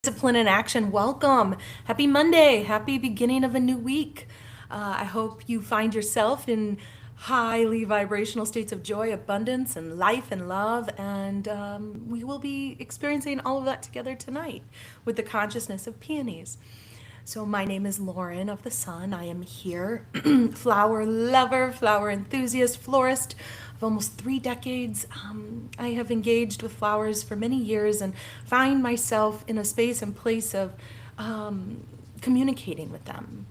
Discipline and action. Welcome. Happy Monday. Happy beginning of a new week. I hope you find yourself in highly vibrational states of joy, abundance, and life and love. And we will be experiencing all of that together tonight with the consciousness of peonies. So my name is Lauren of the Sun. I am here, flower lover, flower enthusiast, florist of almost 3 decades. I have engaged with flowers for many years and find myself in a space and place of communicating with them,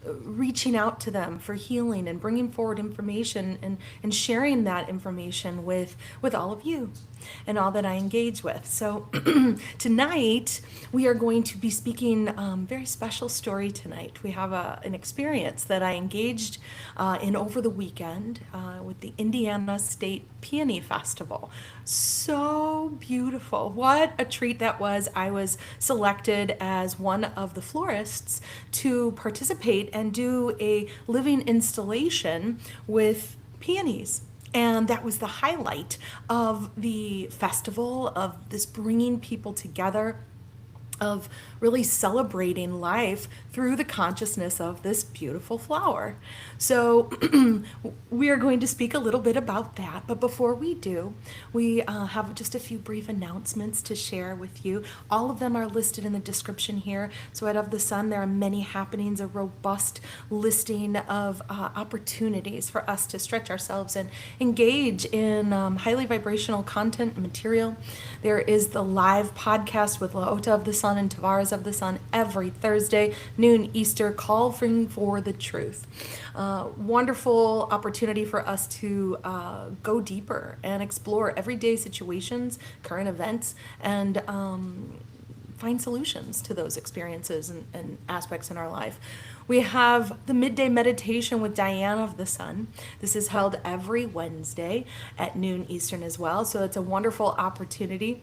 reaching out to them for healing and bringing forward information and sharing that information with all of you and all that I engage with. So tonight we are going to be speaking very special story tonight. We have an experience that I engaged in over the weekend with the Indiana State Peony Festival. So beautiful. What a treat that was. I was selected as one of the florists to participate and do a living installation with peonies. And that was the highlight of the festival, of this bringing people together, of really celebrating life through the consciousness of this beautiful flower. So we are going to speak a little bit about that. But before we do, we have just a few brief announcements to share with you. All of them are listed in the description here. So at OfTheSun, there are many happenings, a robust listing of opportunities for us to stretch ourselves and engage in highly vibrational content and material. There is the live podcast with LaOta of the Sun and Tavares of the Sun every Thursday, noon Easter, calling for the truth. Wonderful opportunity for us to go deeper and explore everyday situations, current events, and find solutions to those experiences and aspects in our life. We have the midday meditation with Diane of the Sun. This is held every Wednesday at noon Eastern as well. So it's a wonderful opportunity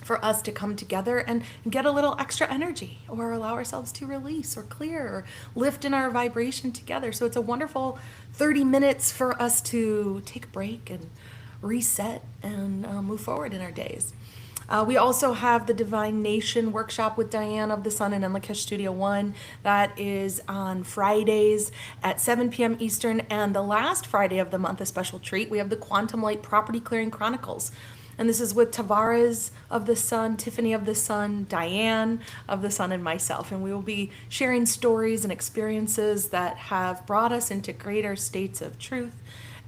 for us to come together and get a little extra energy or allow ourselves to release or clear or lift in our vibration together. So it's a wonderful 30 minutes for us to take a break and reset and move forward in our days. We also have the Divine Nation workshop with Diane of the Sun in Enlikesh Studio 1. That is on Fridays at 7 p.m. Eastern. And the last Friday of the month, a special treat, we have the Quantum Light Property Clearing Chronicles. And this is with Tavares of the Sun, Tiffany of the Sun, Diane of the Sun, and myself. And we will be sharing stories and experiences that have brought us into greater states of truth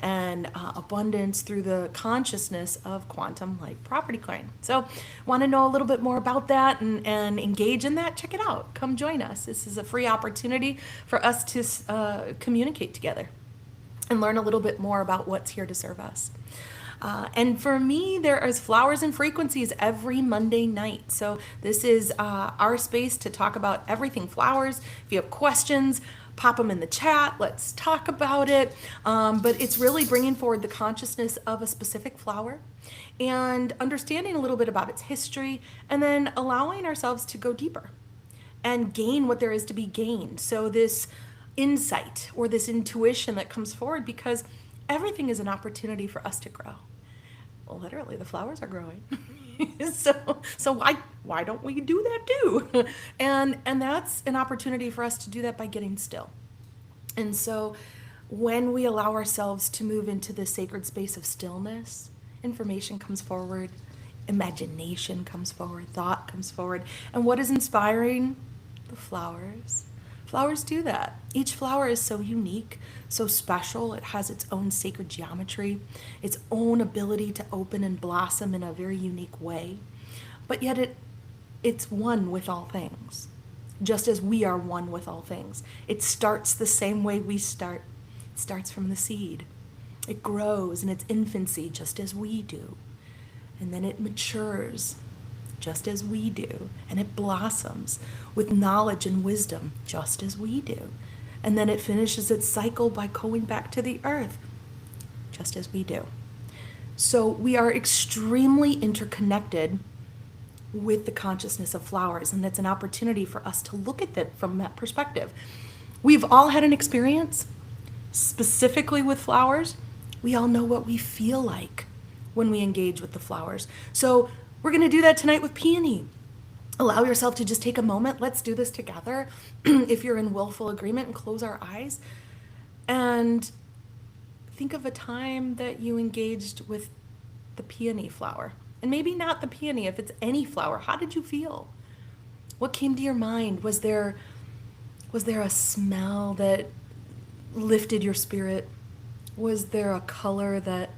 and abundance through the consciousness of quantum light property clearing. So want to know a little bit more about that and engage in that? Check it out. Come join us. This is a free opportunity for us to communicate together and learn a little bit more about what's here to serve us. And for me, there is Flowers and Frequencies every Monday night. So this is our space to talk about everything flowers. If you have questions, pop them in the chat. Let's talk about it. But it's really bringing forward the consciousness of a specific flower and understanding a little bit about its history, and then allowing ourselves to go deeper and gain what there is to be gained. So this insight or this intuition that comes forward, because everything is an opportunity for us to grow. Well, literally, the flowers are growing. so why don't we do that too? And that's an opportunity for us to do that by getting still. And so when we allow ourselves to move into the sacred space of stillness, information comes forward, imagination comes forward, thought comes forward. And what is inspiring? The flowers. Flowers do that. Each flower is so unique, so special. It has its own sacred geometry, its own ability to open and blossom in a very unique way. But yet it's one with all things, just as we are one with all things. It starts the same way we start. It starts from the seed. It grows in its infancy just as we do. And then it matures just as we do, and it blossoms with knowledge and wisdom just as we do. And then it finishes its cycle by going back to the earth just as we do. So we are extremely interconnected with the consciousness of flowers, and that's an opportunity for us to look at it from that perspective. We've all had an experience specifically with flowers. We all know what we feel like when we engage with the flowers. So we're going to do that tonight with Peony. allow yourself to just take a moment. Let's do this together. If you're in willful agreement, and close our eyes and think of a time that you engaged with the peony flower. And maybe not the peony, if it's any flower. How did you feel? What came to your mind? Was there a smell that lifted your spirit? Was there a color that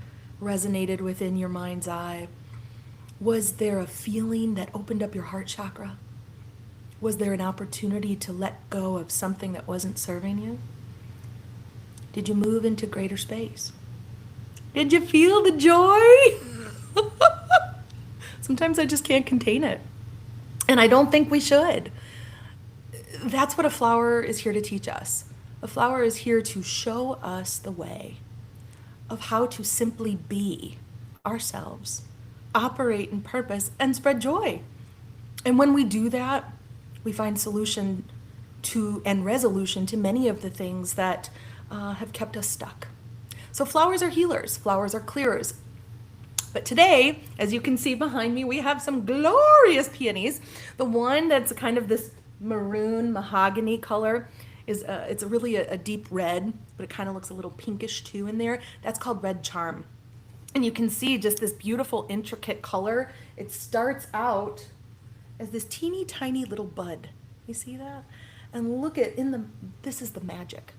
resonated within your mind's eye? Was there a feeling that opened up your heart chakra? Was there an opportunity to let go of something that wasn't serving you? Did you move into greater space? Did you feel the joy? Sometimes I just can't contain it. And I don't think we should. That's what a flower is here to teach us. A flower is here to show us the way of how to simply be ourselves, operate in purpose, and spread joy. And when we do that, we find solution to and resolution to many of the things that have kept us stuck. So flowers are healers, flowers are clearers. But today, as you can see behind me, we have some glorious peonies. The one that's kind of this maroon mahogany color is it's really a deep red, but it kind of looks a little pinkish too in there. That's called red charm. And you can see just this beautiful intricate color. It starts out as this teeny tiny little bud. You see that? And look at this is the magic.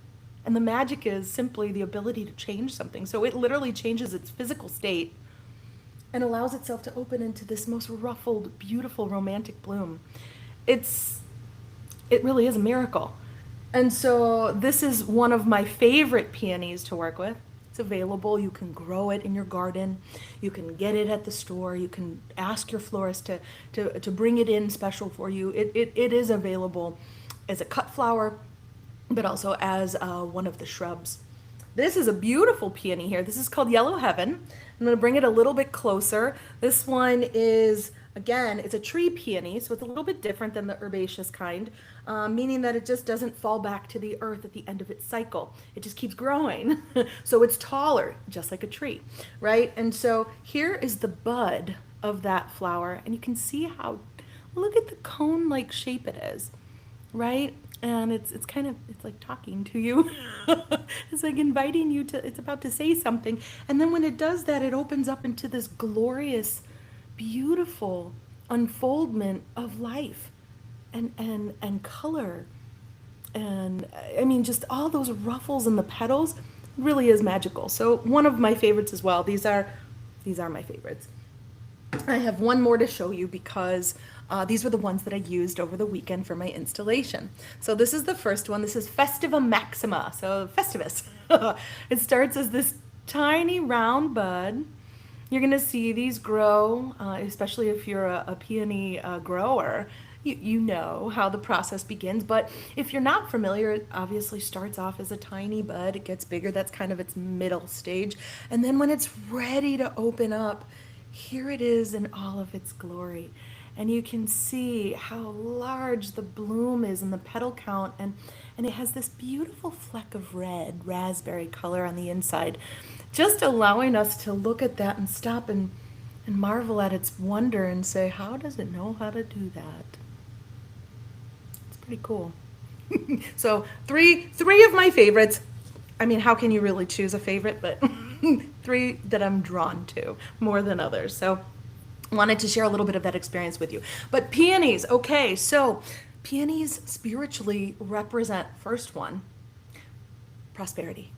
And the magic is simply the ability to change something. So it literally changes its physical state and allows itself to open into this most ruffled, beautiful, romantic bloom. It really is a miracle. And so this is one of my favorite peonies to work with. It's available. You can grow it in your garden. You can get it at the store. You can ask your florist to bring it in special for you. It is available as a cut flower, but also as one of the shrubs. This is a beautiful peony here. This is called Yellow Heaven. I'm going to bring it a little bit closer. This one is, again, it's a tree peony, so it's a little bit different than the herbaceous kind, meaning that it just doesn't fall back to the earth at the end of its cycle. It just keeps growing. So it's taller, just like a tree, right? And so here is the bud of that flower, and you can see how, look at the cone-like shape it is, right? And it's like talking to you. It's like inviting you to, it's about to say something. And then when it does that, it opens up into this glorious, beautiful unfoldment of life and color. And I mean, just all those ruffles in the petals really is magical. So one of my favorites as well. These are my favorites. I have one more to show you because these were the ones that I used over the weekend for my installation. So this is the first one. This is Festiva Maxima, so Festivus. It starts as this tiny round bud. You're going to see these grow, especially if you're a peony grower. You know how the process begins, but if you're not familiar, it obviously starts off as a tiny bud. It gets bigger. That's kind of its middle stage. And then when it's ready to open up, here it is in all of its glory. And you can see how large the bloom is and the petal count, and it has this beautiful fleck of red, raspberry color on the inside, just allowing us to look at that and stop and marvel at its wonder and say, how does it know how to do that? It's pretty cool. So three of my favorites. I mean, how can you really choose a favorite? But three that I'm drawn to more than others. So wanted to share a little bit of that experience with you. But peonies, okay, so peonies spiritually represent, first one, prosperity,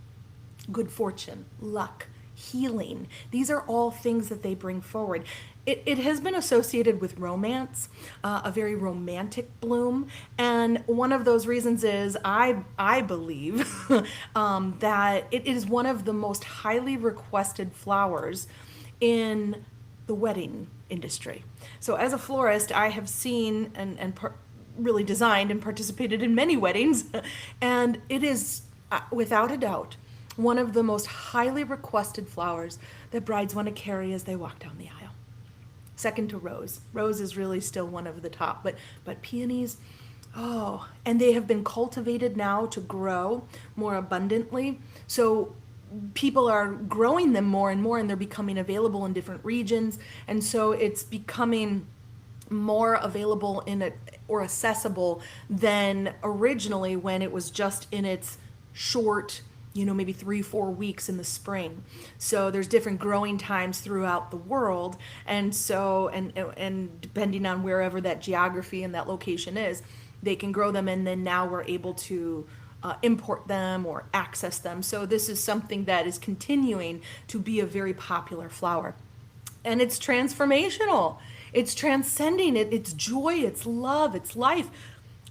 good fortune, luck, healing. These are all things that they bring forward. It has been associated with romance, a very romantic bloom, and one of those reasons is I believe that it is one of the most highly requested flowers in the wedding industry. So as a florist, I have seen and really designed and participated in many weddings, and it is without a doubt one of the most highly requested flowers that brides want to carry as they walk down the aisle. Second to rose. Rose is really still one of the top, but peonies, oh, and they have been cultivated now to grow more abundantly. So people are growing them more and more, and they're becoming available in different regions. And so it's becoming more available in it or accessible than originally when it was just in its short, maybe 3-4 weeks in the spring. So there's different growing times throughout the world, and so and depending on wherever that geography and that location is, they can grow them, and then now we're able to import them or access them. So this is something that is continuing to be a very popular flower, and it's transformational. It's transcending. It's joy. It's love. It's life.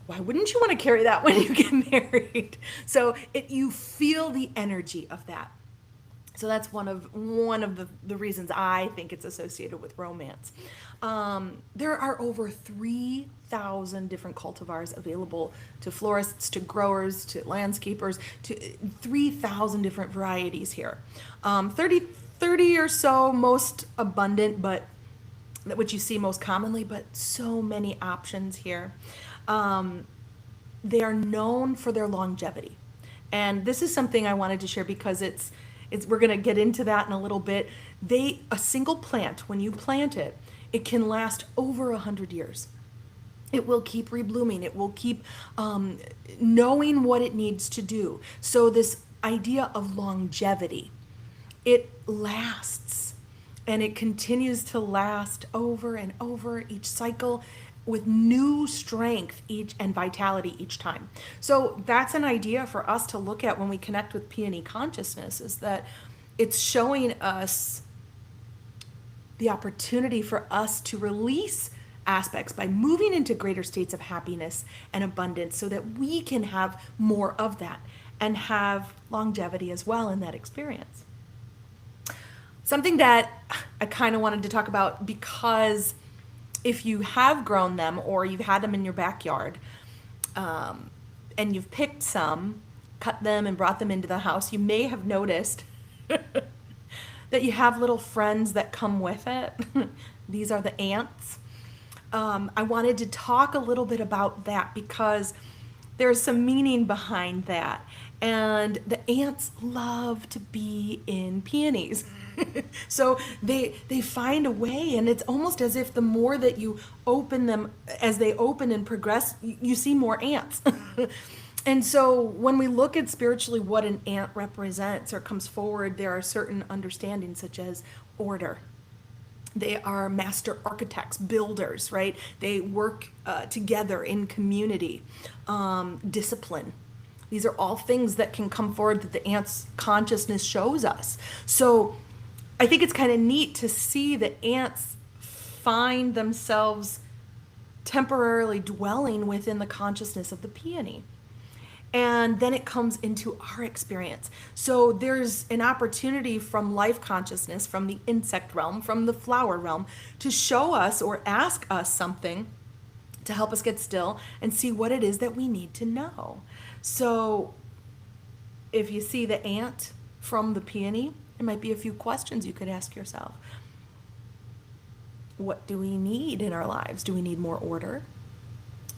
Why wouldn't you want to carry that when you get married? So you feel the energy of that. So that's one of the reasons I think it's associated with romance. There are over 3,000 different cultivars available to florists, to growers, to landscapers, to 3,000 different varieties here. 30 or so most abundant, but which you see most commonly, but so many options here. They are known for their longevity. And this is something I wanted to share because we're going to get into that in a little bit. A single plant, when you plant it, it can last over 100 years. It will keep reblooming. It will keep knowing what it needs to do. So this idea of longevity, it lasts, and it continues to last over and over each cycle with new strength and vitality each time. So that's an idea for us to look at when we connect with Peony consciousness, is that it's showing us the opportunity for us to release aspects by moving into greater states of happiness and abundance so that we can have more of that and have longevity as well in that experience. Something that I kind of wanted to talk about, because if you have grown them or you've had them in your backyard, and you've picked some, cut them and brought them into the house, you may have noticed that you have little friends that come with it. These are the ants. I wanted to talk a little bit about that because there's some meaning behind that. And the ants love to be in peonies. So they find a way, and it's almost as if the more that you open them, as they open and progress, you see more ants. And so when we look at spiritually what an ant represents or comes forward, there are certain understandings such as order. They are master architects, builders, right? They work together in community. Discipline. These are all things that can come forward that the ant's consciousness shows us. So I think it's kind of neat to see that ants find themselves temporarily dwelling within the consciousness of the peony. And then it comes into our experience. So there's an opportunity from life consciousness, from the insect realm, from the flower realm, to show us or ask us something to help us get still and see what it is that we need to know. So if you see the ant from the peony, there might be a few questions you could ask yourself. What do we need in our lives? Do we need more order?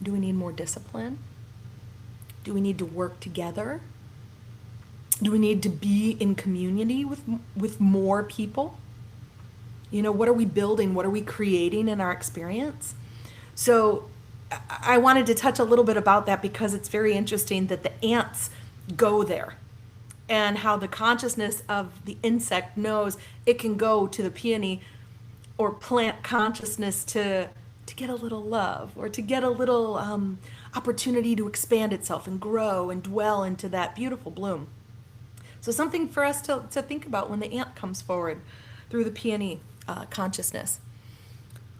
Do we need more discipline? Do we need to work together? Do we need to be in community with more people? What are we building? What are we creating in our experience? So I wanted to touch a little bit about that because it's very interesting that the ants go there, and how the consciousness of the insect knows it can go to the peony or plant consciousness to get a little love or to get a little opportunity to expand itself and grow and dwell into that beautiful bloom. So something for us to think about when the ant comes forward through the peony consciousness.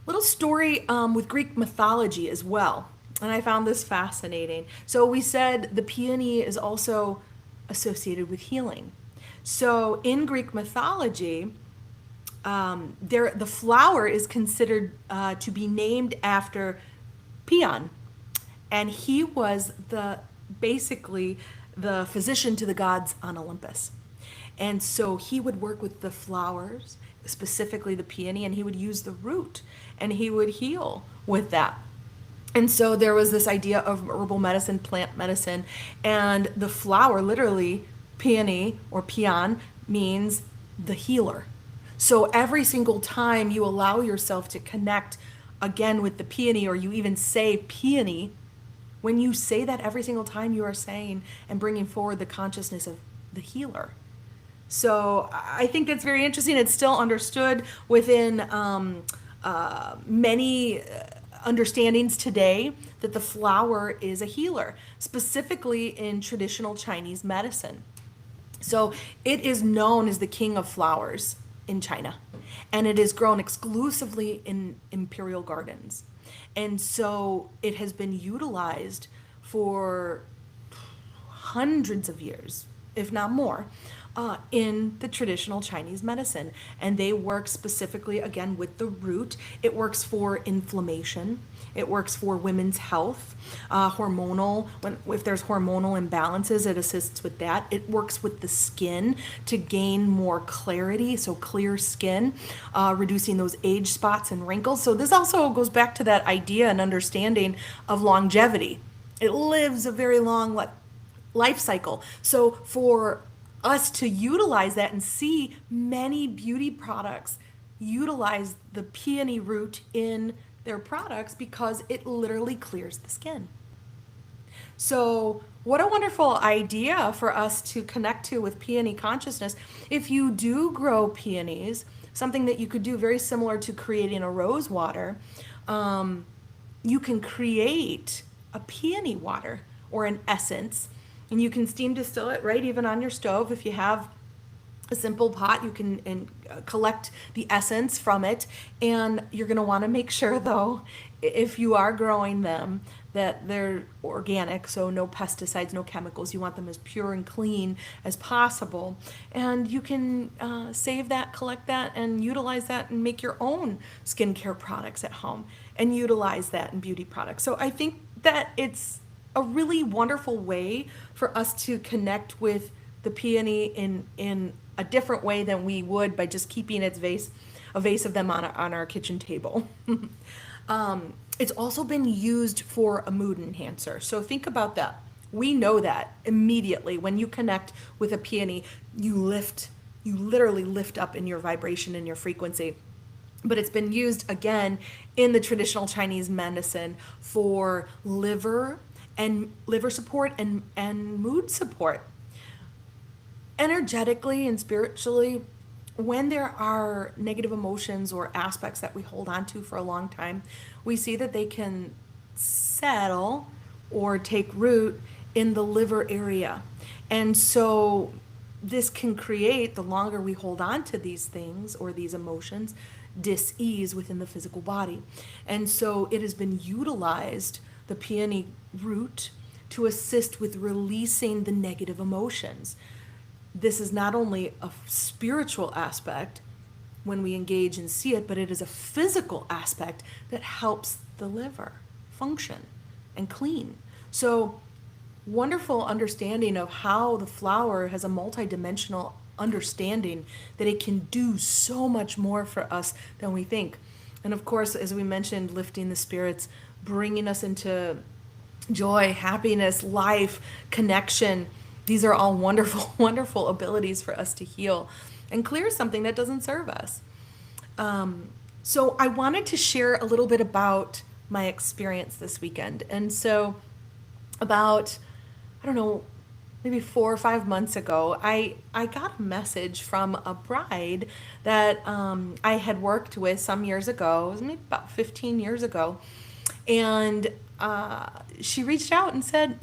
Little story with Greek mythology as well, and I found this fascinating. So we said the peony is also associated with healing. So in Greek mythology, the flower is considered to be named after Peon, and he was basically the physician to the gods on Olympus. And so he would work with the flowers, specifically the peony, and he would use the root and he would heal with that. And so there was this idea of herbal medicine, plant medicine, and the flower, literally peony or peon, means the healer. So every single time you allow yourself to connect again with the peony, or you even say peony, when you say that every single time, you are saying and bringing forward the consciousness of the healer. So I think that's very interesting. It's still understood within many understandings today that the flower is a healer, specifically in traditional Chinese medicine. So it is known as the king of flowers in China, and it is grown exclusively in imperial gardens. And so it has been utilized for hundreds of years, if not more, in the traditional Chinese medicine. And they work specifically, again, with the root. It works for inflammation. It works for women's health, hormonal. If there's hormonal imbalances, it assists with that. It works with the skin to gain more clarity, so clear skin, reducing those age spots and wrinkles. So this also goes back to that idea and understanding of longevity. It lives a very long life cycle. So for us to utilize that and see many beauty products utilize the peony root in their products because it literally clears the skin. So what a wonderful idea for us to connect to with peony consciousness. If you do grow peonies, something that you could do very similar to creating a rose water, you can create a peony water or an essence, and you can steam distill it right even on your stove. If you have a simple pot, you can collect the essence from it. And you're going to want to make sure, though, if you are growing them, that they're organic, so no pesticides, no chemicals. You want them as pure and clean as possible. And you can save that, collect that, and utilize that and make your own skincare products at home and utilize that in beauty products. So I think that it's a really wonderful way for us to connect with the peony in a different way than we would by just keeping a vase of them on our kitchen table. It's also been used for a mood enhancer. So think about that. We know that immediately when you connect with a peony, you literally lift up in your vibration and your frequency. But it's been used again in the traditional Chinese medicine for liver support and mood support. Energetically and spiritually, when there are negative emotions or aspects that we hold on to for a long time, we see that they can settle or take root in the liver area. And so this can create, the longer we hold on to these things or these emotions, dis-ease within the physical body. And so it has been utilized, the peony root, to assist with releasing the negative emotions. This is not only a spiritual aspect when we engage and see it, but it is a physical aspect that helps the liver function and clean. So wonderful understanding of how the flower has a multidimensional understanding that it can do so much more for us than we think. And of course, as we mentioned, lifting the spirits, bringing us into joy, happiness, life, connection. These are all wonderful, wonderful abilities for us to heal and clear something that doesn't serve us. So I wanted to share a little bit about my experience this weekend. And so about, maybe 4 or 5 months ago, I got a message from a bride that I had worked with some years ago, it was maybe about 15 years ago. And she reached out and said,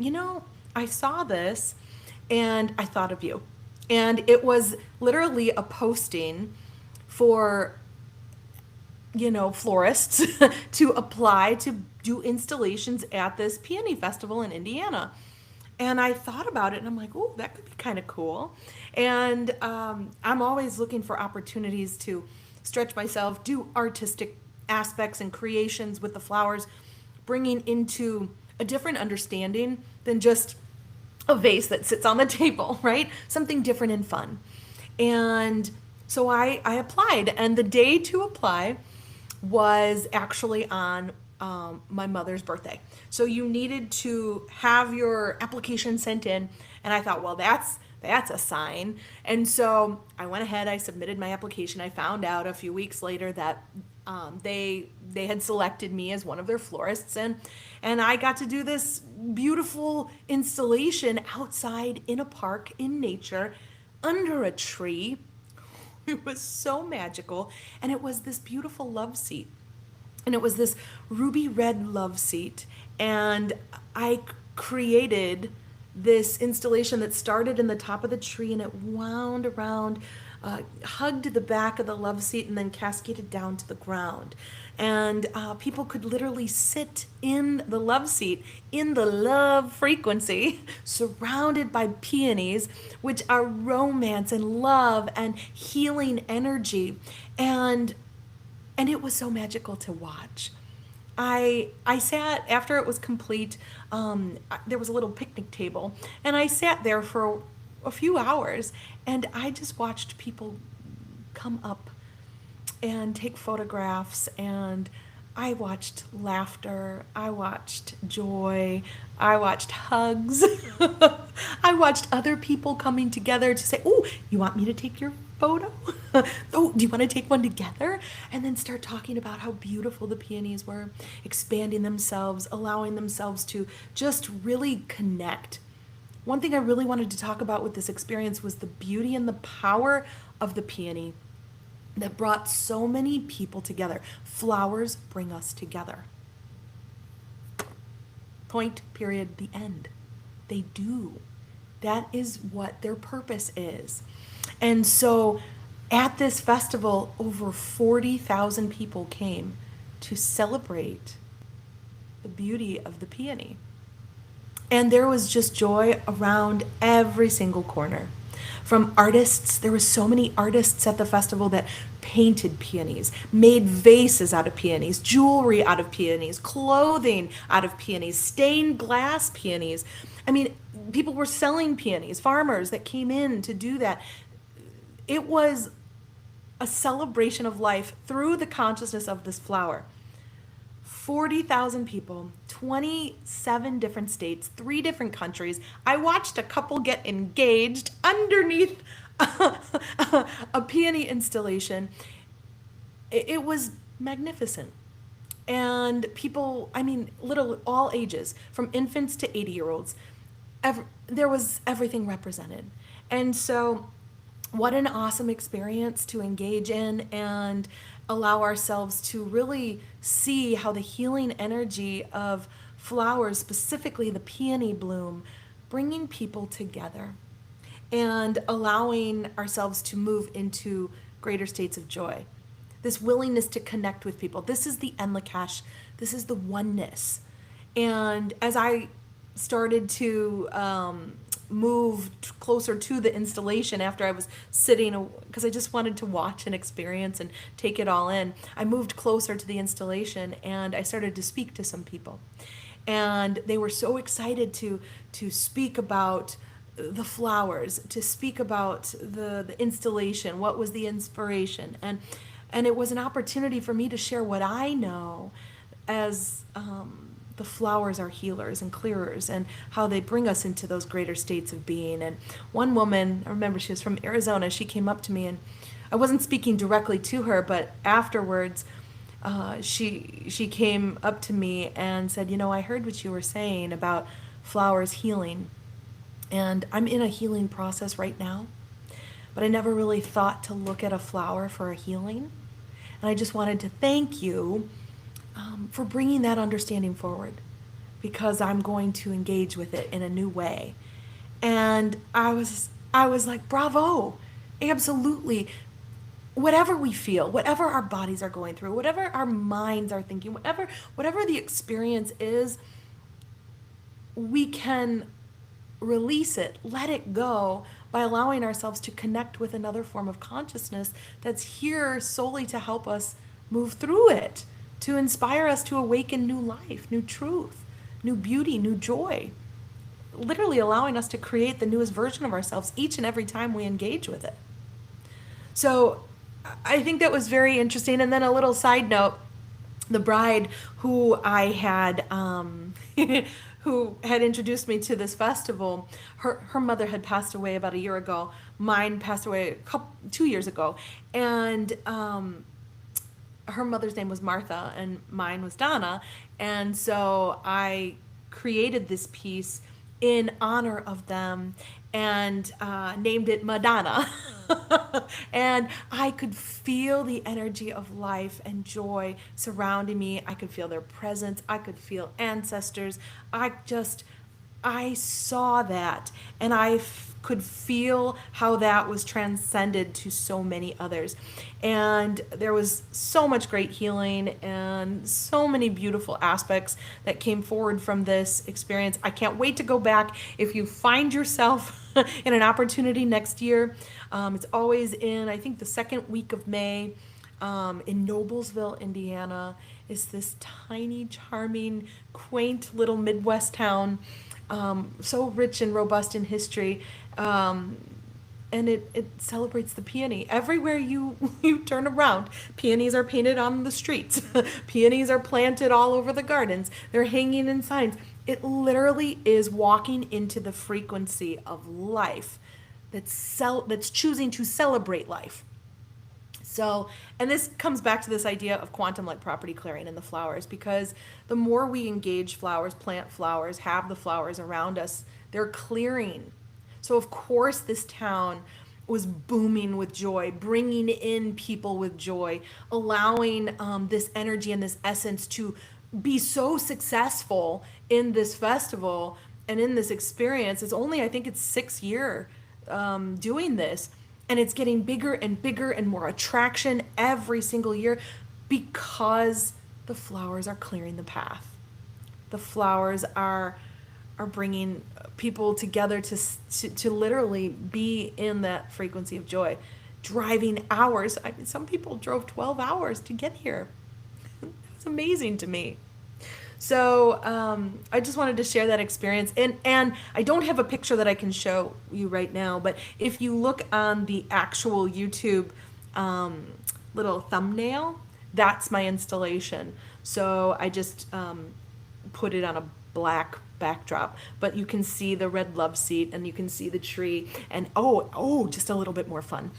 I saw this and I thought of you. And it was literally a posting for, florists to apply to do installations at this peony festival in Indiana. And I thought about it and I'm like, oh, that could be kind of cool. And I'm always looking for opportunities to stretch myself, do artistic aspects and creations with the flowers, bringing into a different understanding than just a vase that sits on the table, right? Something different and fun. And so I applied, and the day to apply was actually on my mother's birthday. So you needed to have your application sent in, and I thought, well, that's a sign. And so I went ahead, I submitted my application. I found out a few weeks later that They had selected me as one of their florists, and I got to do this beautiful installation outside in a park in nature under a tree. It was so magical, and it was this beautiful love seat. And it was this ruby red love seat. And I created this installation that started in the top of the tree and it wound around, hugged the back of the love seat, and then cascaded down to the ground. And people could literally sit in the love seat in the love frequency, surrounded by peonies, which are romance and love and healing energy. And it was so magical to watch. I sat after it was complete. There was a little picnic table, and I sat there for a few hours, and I just watched people come up and take photographs, and I watched laughter, I watched joy, I watched hugs. I watched other people coming together to say, "Oh, you want me to take your photo? Oh, do you want to take one together?" And then start talking about how beautiful the peonies were, expanding themselves, allowing themselves to just really connect. One thing I really wanted to talk about with this experience was the beauty and the power of the peony that brought so many people together. Flowers bring us together. Point, period, the end. They do. That is what their purpose is. And so at this festival, over 40,000 people came to celebrate the beauty of the peony. And there was just joy around every single corner. From artists, there were so many artists at the festival that painted peonies, made vases out of peonies, jewelry out of peonies, clothing out of peonies, stained glass peonies. I mean, people were selling peonies, farmers that came in to do that. It was a celebration of life through the consciousness of this flower. 40,000 people, 27 different states, 3 different countries. I watched a couple get engaged underneath a peony installation. It was magnificent. And people, I mean, literally all ages, from infants to 80-year-olds, there was everything represented. And so what an awesome experience to engage in and allow ourselves to really see how the healing energy of flowers, specifically the peony bloom, bringing people together and allowing ourselves to move into greater states of joy. This willingness to connect with people. This is the Enlakash. This is the oneness. And as I started to move closer to the installation after I was sitting, because I just wanted to watch and experience and take it all in, I moved closer to the installation and I started to speak to some people. And they were so excited to speak about the flowers, to speak about the installation, what was the inspiration. And it was an opportunity for me to share what I know as the flowers are healers and clearers and how they bring us into those greater states of being. And one woman, I remember she was from Arizona, she came up to me and I wasn't speaking directly to her, but afterwards she came up to me and said, "You know, I heard what you were saying about flowers healing, and I'm in a healing process right now, but I never really thought to look at a flower for a healing. And I just wanted to thank you for bringing that understanding forward, because I'm going to engage with it in a new way." And I was like, bravo, absolutely. Whatever we feel, whatever our bodies are going through, whatever our minds are thinking, whatever the experience is, we can release it, let it go by allowing ourselves to connect with another form of consciousness that's here solely to help us move through it, to inspire us to awaken new life, new truth, new beauty, new joy, literally allowing us to create the newest version of ourselves each and every time we engage with it. So I think that was very interesting. And then a little side note, the bride who I had, who had introduced me to this festival, her mother had passed away about a year ago. Mine passed away 2 years ago. And her mother's name was Martha and mine was Donna. And so I created this piece in honor of them and named it Madonna. And I could feel the energy of life and joy surrounding me. I could feel their presence. I could feel ancestors. I saw that, and could feel how that was transcended to so many others. And there was so much great healing and so many beautiful aspects that came forward from this experience. I can't wait to go back. If you find yourself in an opportunity next year, it's always in, I think, the second week of May. In Noblesville, Indiana, is this tiny, charming, quaint little Midwest town, so rich and robust in history. And it celebrates the peony. Everywhere you turn around, peonies are painted on the streets. Peonies are planted all over the gardens. They're hanging in signs. It literally is walking into the frequency of life that's choosing to celebrate life. So, and this comes back to this idea of quantum-like property clearing in the flowers, because the more we engage flowers, plant flowers, have the flowers around us, they're clearing. So of course this town was booming with joy, bringing in people with joy, allowing this energy and this essence to be so successful in this festival and in this experience. It's only, I think it's 6th year doing this. And it's getting bigger and bigger and more attraction every single year because the flowers are clearing the path. The flowers are bringing people together to literally be in that frequency of joy. Driving hours. I mean, some people drove 12 hours to get here. It's amazing to me. So I just wanted to share that experience. And I don't have a picture that I can show you right now, but if you look on the actual YouTube little thumbnail, that's my installation. So I just put it on a black backdrop, but you can see the red love seat and you can see the tree. And just a little bit more fun,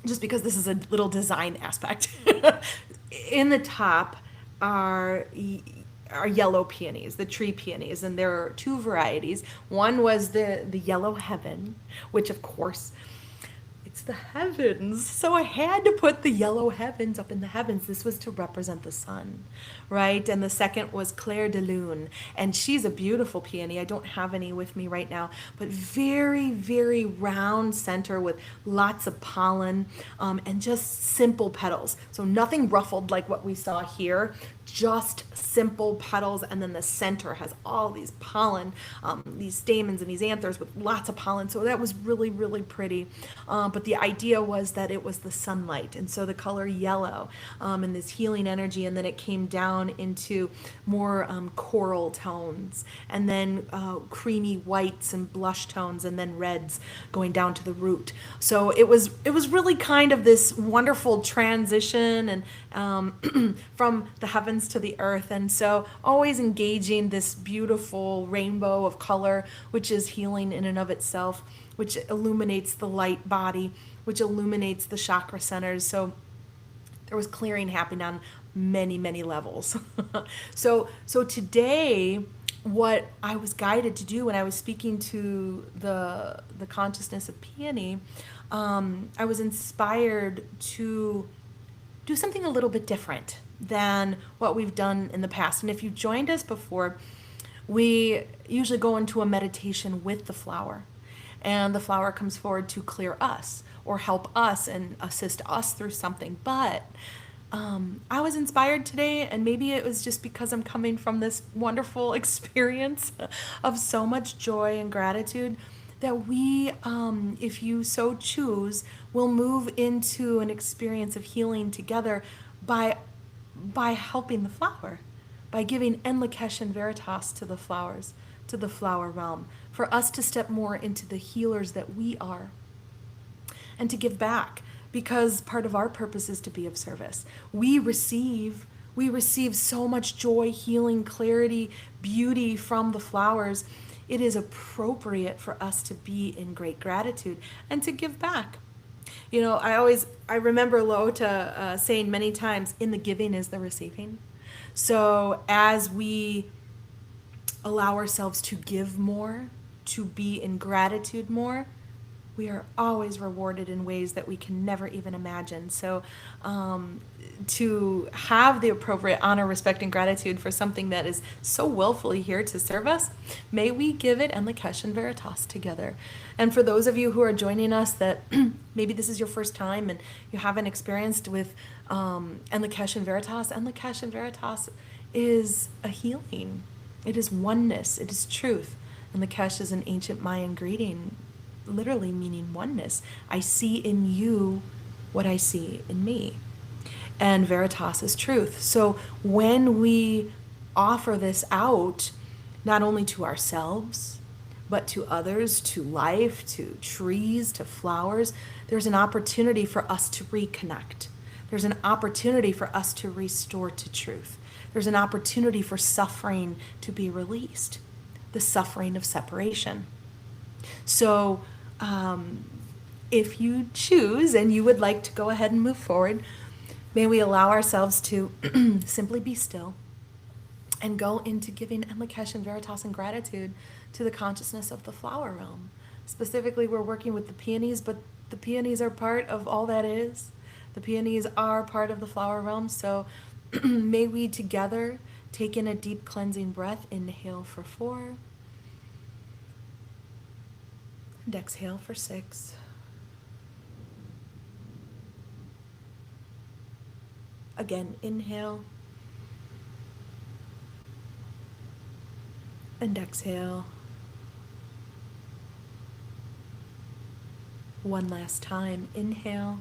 just because this is a little design aspect. In the top are yellow peonies, the tree peonies, and there are 2 varieties. One was the yellow heaven, which of course it's the heavens. So I had to put the yellow heavens up in the heavens. This was to represent the sun, right? And the second was Claire de Lune, and she's a beautiful peony. I don't have any with me right now, but very, very round center with lots of pollen and just simple petals. So nothing ruffled like what we saw here, just simple petals, and then the center has all these pollen, these stamens and these anthers with lots of pollen. So that was really, really pretty. But the idea was that it was the sunlight, and so the color yellow and this healing energy, and then it came down into more coral tones, and then creamy whites and blush tones, and then reds going down to the root. So it was really kind of this wonderful transition and from the heavens to the earth. And so always engaging this beautiful rainbow of color, which is healing in and of itself, which illuminates the light body, which illuminates the chakra centers. So there was clearing happening on many, many levels. So today, what I was guided to do when I was speaking to the consciousness of Peony, I was inspired to do something a little bit different than what we've done in the past. And if you joined us before, we usually go into a meditation with the flower, and the flower comes forward to clear us or help us and assist us through something. But I was inspired today, and maybe it was just because I'm coming from this wonderful experience of so much joy and gratitude, that we, if you so choose, will move into an experience of healing together by helping the flower, by giving Enlakesh and Veritas to the flowers, to the flower realm, for us to step more into the healers that we are, and to give back, because part of our purpose is to be of service. We receive so much joy, healing, clarity, beauty from the flowers. It is appropriate for us to be in great gratitude and to give back. You know, I remember LaOta saying many times, in the giving is the receiving. So as we allow ourselves to give more, to be in gratitude more, we are always rewarded in ways that we can never even imagine. So, to have the appropriate honor, respect, and gratitude for something that is so willfully here to serve us, may we give it and Lakesh and Veritas together. And for those of you who are joining us that maybe this is your first time and you haven't experienced with Lakesh and Veritas is a healing. It is oneness. It is truth. And Lakesh is an ancient Mayan greeting literally meaning oneness. I see in you what I see in me. And Veritas is truth. So when we offer this out, not only to ourselves, but to others, to life, to trees, to flowers, there's an opportunity for us to reconnect. There's an opportunity for us to restore to truth. There's an opportunity for suffering to be released, the suffering of separation. So, if you choose and you would like to go ahead and move forward, may we allow ourselves to simply be still and go into giving Lakesh and Veritas and gratitude to the consciousness of the flower realm. Specifically, we're working with the peonies, but the peonies are part of all that is. The peonies are part of the flower realm, so may we together take in a deep cleansing breath. Inhale for 4. And exhale for 6. Again, inhale. And exhale. One last time. Inhale.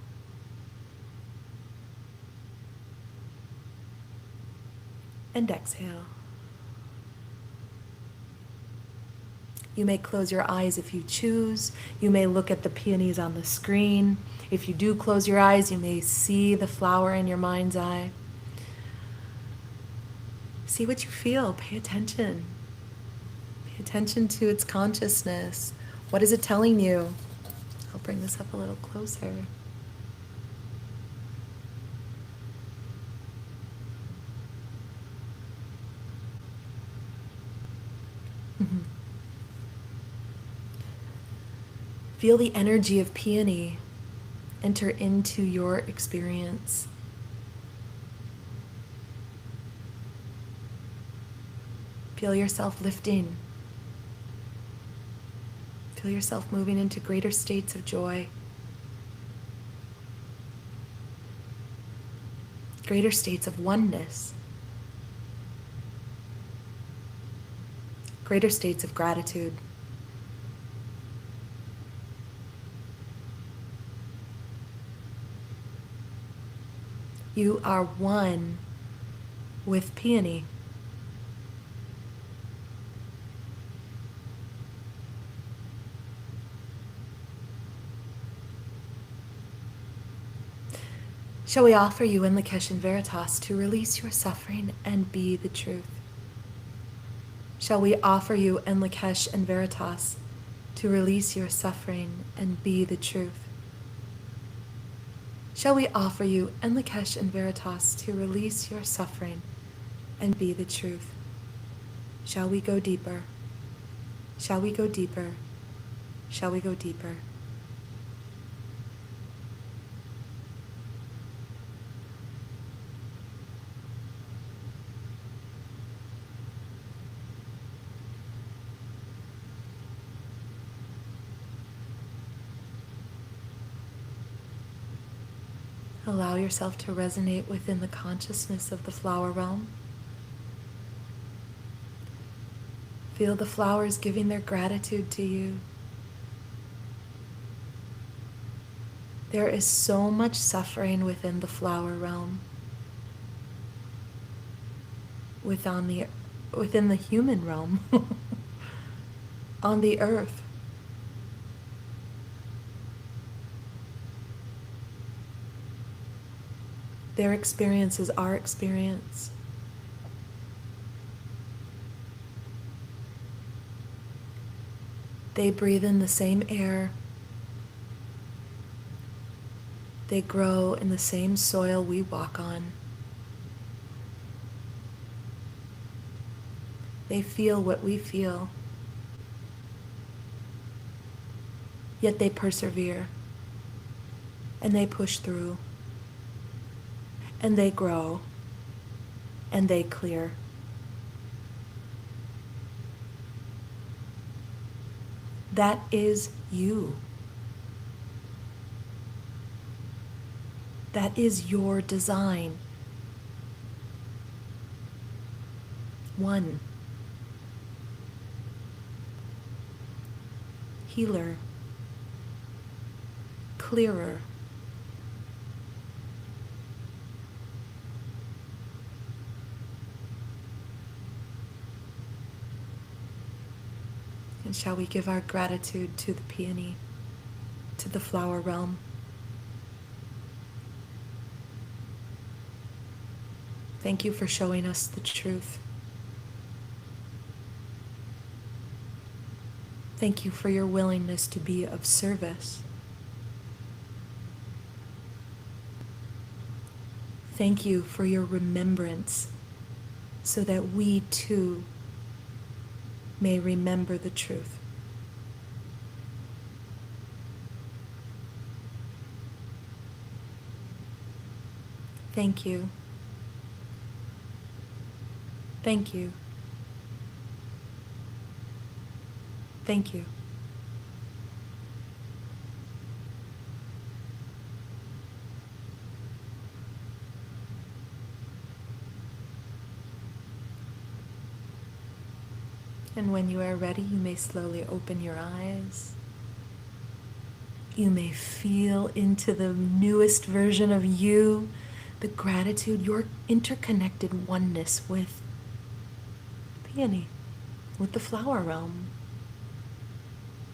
And exhale. You may close your eyes if you choose. You may look at the peonies on the screen. If you do close your eyes, you may see the flower in your mind's eye. See what you feel. Pay attention. Pay attention to its consciousness. What is it telling you? I'll bring this up a little closer. Mm-hmm. Feel the energy of peony enter into your experience. Feel yourself lifting. Feel yourself moving into greater states of joy, greater states of oneness, greater states of gratitude. You are one with peony. Shall we offer you in Lakesh and Veritas to release your suffering and be the truth? Shall we offer you in Lakesh and Veritas to release your suffering and be the truth? Shall we offer you in Lakesh and Veritas to release your suffering and be the truth? Shall we go deeper? Shall we go deeper? Shall we go deeper? Allow yourself to resonate within the consciousness of the flower realm. Feel the flowers giving their gratitude to you. There is so much suffering within the flower realm, within the human realm, on the earth. Their experience is our experience. They breathe in the same air. They grow in the same soil we walk on. They feel what we feel, yet they persevere, and they push through, and they grow, and they clear. That is you. That is your design. One. Healer. Clearer. And shall we give our gratitude to the peony, to the flower realm? Thank you for showing us the truth. Thank you for your willingness to be of service. Thank you for your remembrance so that we too may remember the truth. Thank you. Thank you. Thank you. And when you are ready, you may slowly open your eyes. You may feel into the newest version of you, the gratitude, your interconnected oneness with peony, with the flower realm.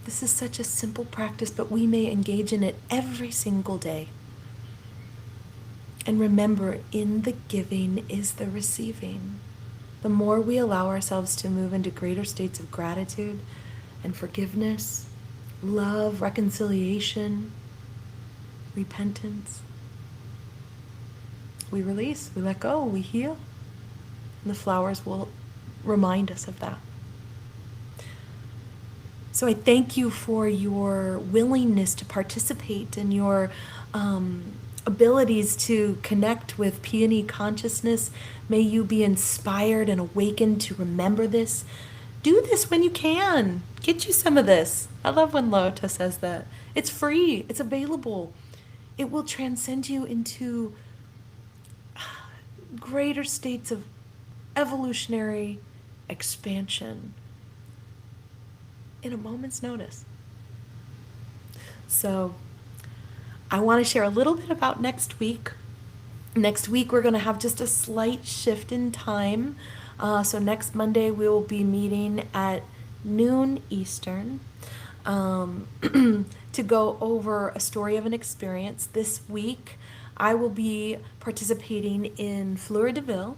This is such a simple practice, but we may engage in it every single day. And remember, in the giving is the receiving. The more we allow ourselves to move into greater states of gratitude and forgiveness, love, reconciliation, repentance, we release, we let go, we heal. And the flowers will remind us of that. So I thank you for your willingness to participate and your abilities to connect with peony consciousness. May you be inspired and awakened to remember this. Do this when you can. Get you some of this. I love when LaOta says that. It's free. It's available. It will transcend you into greater states of evolutionary expansion in a moment's notice. So I want to share a little bit about next week. Next week, we're going to have just a slight shift in time. So next Monday, we will be meeting at noon Eastern to go over a story of an experience. This week, I will be participating in Fleur de Ville.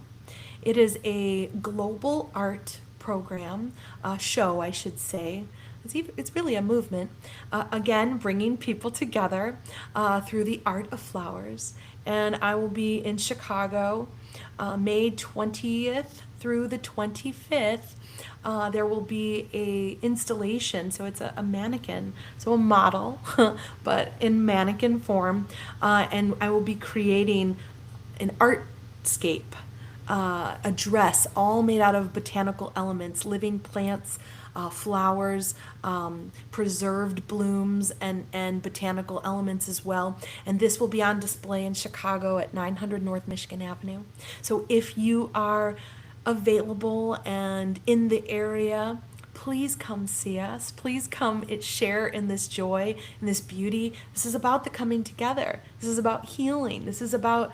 It is a global art program, show, I should say. It's really a movement. Again, bringing people together through the art of flowers. And I will be in Chicago, May 20th through the 25th. There will be a installation, so it's a mannequin, so a model, but in mannequin form. And I will be creating an artscape, a dress, all made out of botanical elements, living plants, flowers, preserved blooms, and botanical elements as well. And this will be on display in Chicago at 900 North Michigan Avenue. So if you are available and in the area, please come see us. Please come and share in this joy, in this beauty. This is about the coming together. This is about healing. This is about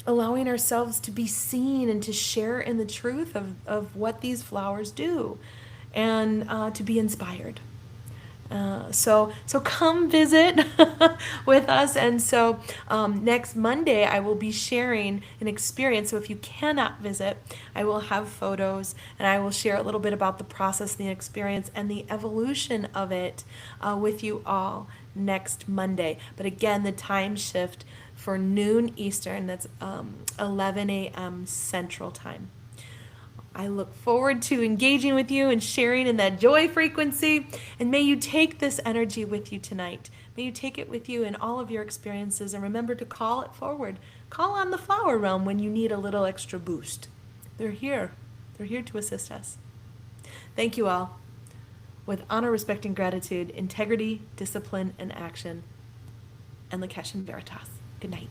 allowing ourselves to be seen and to share in the truth of what these flowers do, and to be inspired. So come visit with us. And so next Monday, I will be sharing an experience. So if you cannot visit, I will have photos and I will share a little bit about the process, the experience, and the evolution of it with you all next Monday. But again, the time shift for noon Eastern, that's 11 a.m. Central Time. I look forward to engaging with you and sharing in that joy frequency. And may you take this energy with you tonight. May you take it with you in all of your experiences, and remember to call it forward. Call on the flower realm when you need a little extra boost. They're here. They're here to assist us. Thank you all. With honor, respect, and gratitude, integrity, discipline, and action. And Lakesh and Veritas. Good night.